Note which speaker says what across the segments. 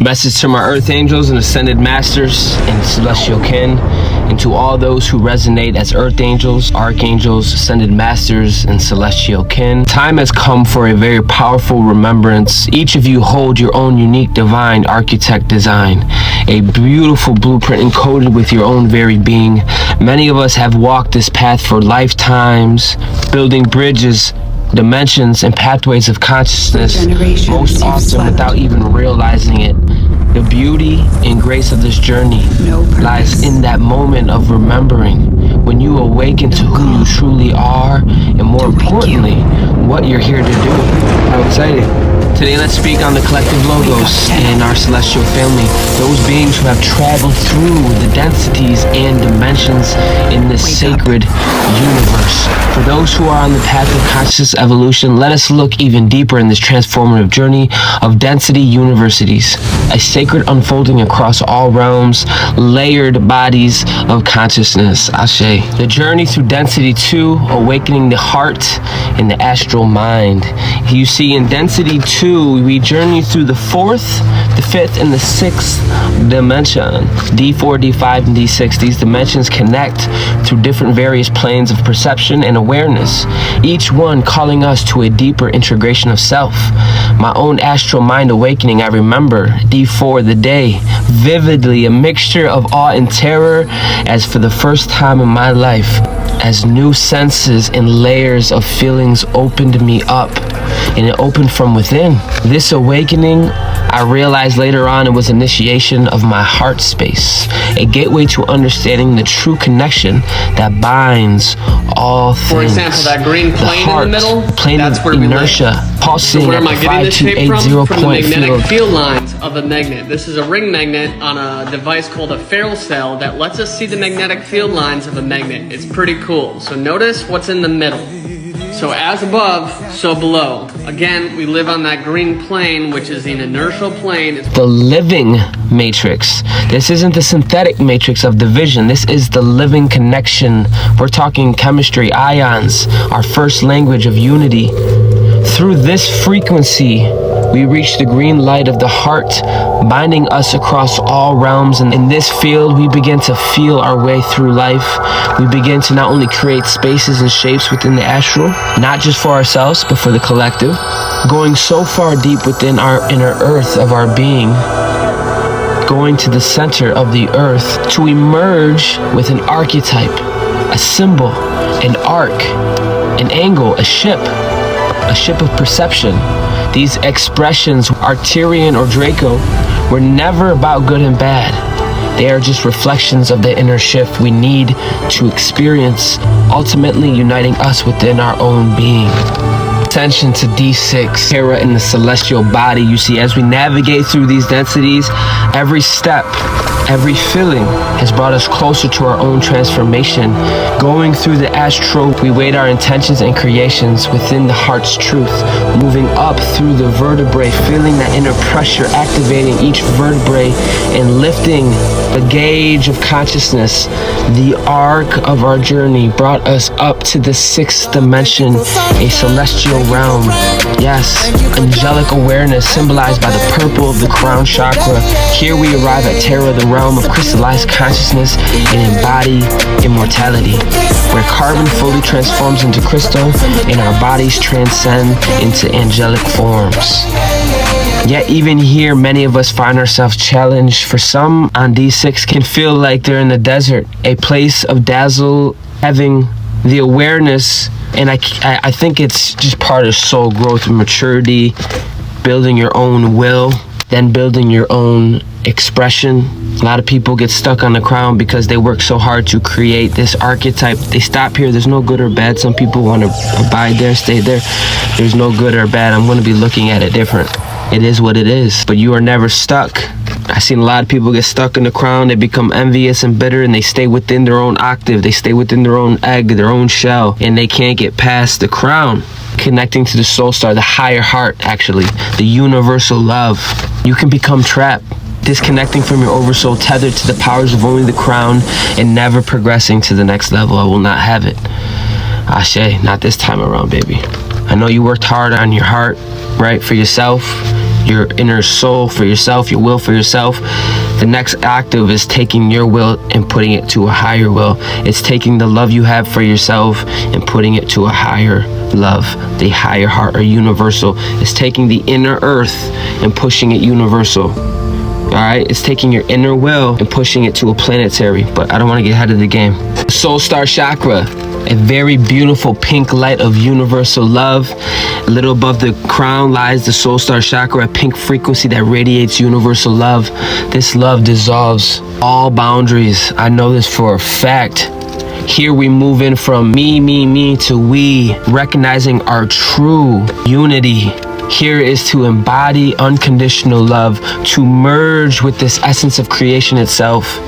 Speaker 1: Message to my earth angels and ascended masters and celestial kin, and to all those who resonate as earth angels, archangels, ascended masters, and celestial kin. Time has come for a very powerful remembrance. Each of you hold your own unique divine architect design, a beautiful blueprint encoded with your own very being. Many of us have walked this path for lifetimes, building bridges, dimensions, and pathways of consciousness, most often without even realizing it. The beauty and grace of this journey lies in that moment of remembering, when you awaken to who you truly are, and more importantly, what you're here to do. How exciting. Today, let's speak on the collective logos in our celestial family, those beings who have traveled through the densities and dimensions in this sacred universe. For those who are on the path of conscious evolution, let us look even deeper in this transformative journey of density universities, a sacred unfolding across all realms, layered bodies of consciousness. Ashe. The journey through density 2, awakening the heart and the astral mind. You see, in density 2, we journey through the 4th, the 5th, and the 6th dimension. D4, D5, and D6. These dimensions connect through different various planes of perception and awareness, each one calling us to a deeper integration of self. My own astral mind awakening, I remember D4, the day, vividly, a mixture of awe and terror, as for the first time in my life, as new senses and layers of feelings opened me up, and it opened from within. This awakening, I realized later on, it was initiation of my heart space, a gateway to understanding the true connection that binds all things.
Speaker 2: For example, that green plane in the middle,
Speaker 1: plane
Speaker 2: that's where
Speaker 1: inertia, pulsing
Speaker 2: so where am I getting this shape from? From the magnetic field lines of a magnet. This is a ring magnet on a device called a ferrule cell that lets us see the magnetic field lines of a magnet. It's pretty cool. So notice what's in the middle. So as above, so below. Again, we live on that green plane, which is an inertial plane.
Speaker 1: The living matrix. This isn't the synthetic matrix of division. This is the living connection. We're talking chemistry, ions, our first language of unity. Through this frequency, we reach the green light of the heart, binding us across all realms. And in this field, we begin to feel our way through life. We begin to not only create spaces and shapes within the astral, not just for ourselves, but for the collective, going so far deep within our inner earth of our being, going to the center of the earth to emerge with an archetype, a symbol, an arc, an angle, a ship of perception. These expressions, Arcturian or Draco, were never about good and bad. They are just reflections of the inner shift we need to experience, ultimately uniting us within our own being. Attention to D6, Terra in the celestial body. You see, as we navigate through these densities, every step, every feeling has brought us closer to our own transformation. Going through the astral, we weight our intentions and creations within the heart's truth, moving up through the vertebrae, feeling that inner pressure, activating each vertebrae and lifting the gauge of consciousness. The arc of our journey brought us up to the 6th dimension, a celestial realm. Yes, angelic awareness symbolized by the purple of the crown chakra. Here we arrive at Terra, the realm of crystallized consciousness and embodied immortality, where carbon fully transforms into crystal and our bodies transcend into angelic forms. Yet even here, many of us find ourselves challenged. For some on D6 can feel like they're in the desert, a place of dazzle, having the awareness, and I think it's just part of soul growth and maturity, building your own will, then building your own expression. A lot of people get stuck on the crown because they work so hard to create this archetype. They stop here. There's no good or bad. Some people want to abide there, stay there. There's no good or bad. I'm going to be looking at it different. It is what it is, but you are never stuck. I've seen a lot of people get stuck in the crown. They become envious and bitter, and they stay within their own octave. They stay within their own egg, their own shell, and they can't get past the crown. Connecting to the soul star, the higher heart, actually, the universal love. You can become trapped, disconnecting from your oversoul, tethered to the powers of only the crown, and never progressing to the next level. I will not have it. Ashe, not this time around, baby. I know you worked hard on your heart, right, for yourself. your inner soul for yourself, your will for yourself. The next octave is taking your will and putting it to a higher will. It's taking the love you have for yourself and putting it to a higher love, the higher heart or universal. It's taking the inner earth and pushing it universal. All right, it's taking your inner will and pushing it to a planetary, but I don't want to get ahead of the game. Soul Star Chakra, a very beautiful pink light of universal love. A little above the crown lies the Soul Star Chakra, a pink frequency that radiates universal love. This love dissolves all boundaries. I know this for a fact. Here we move in from me to we, recognizing our true unity. Here is to embody unconditional love, to merge with this essence of creation itself.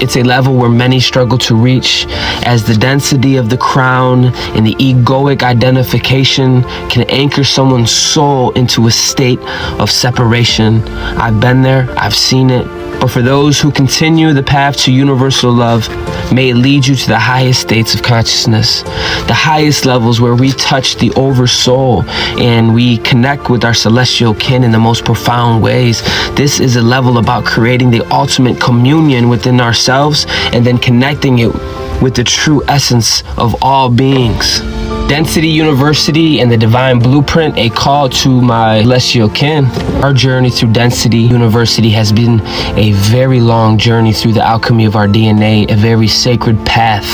Speaker 1: It's a level where many struggle to reach, as the density of the crown and the egoic identification can anchor someone's soul into a state of separation. I've been there, I've seen it. But for those who continue the path to universal love, may it lead you to the highest states of consciousness, the highest levels where we touch the oversoul and we connect with our celestial kin in the most profound ways. This is a level about creating the ultimate communion within ourselves and then connecting it with the true essence of all beings. Density University and the Divine Blueprint, a call to my celestial kin. Our journey through Density University has been a very long journey through the alchemy of our DNA, a very sacred path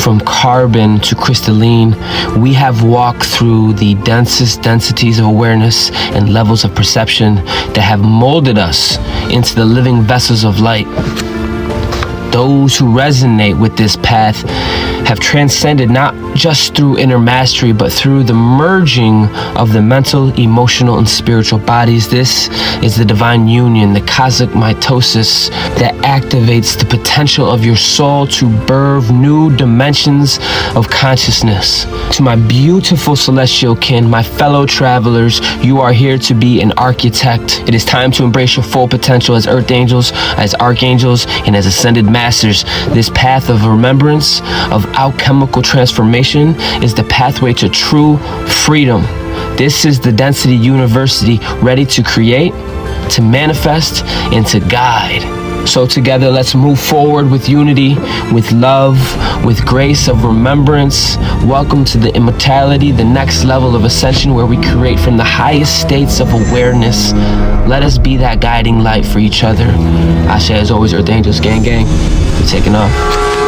Speaker 1: from carbon to crystalline. We have walked through the densest densities of awareness and levels of perception that have molded us into the living vessels of light. Those who resonate with this path have transcended not just through inner mastery, but through the merging of the mental, emotional, and spiritual bodies. This is the divine union, the cosmic mitosis that activates the potential of your soul to birth new dimensions of consciousness. To my beautiful celestial kin, my fellow travelers, you are here to be an architect. It is time to embrace your full potential as earth angels, as archangels, and as ascended masters. This path of remembrance, of alchemical transformation, is the pathway to true freedom. This is the Density University, ready to create, to manifest, and to guide. So together, let's move forward with unity, with love, with grace of remembrance. Welcome to the immortality, the next level of ascension where we create from the highest states of awareness. Let us be that guiding light for each other. Ashe, as always, Earth Angels, gang, gang. We're taking off.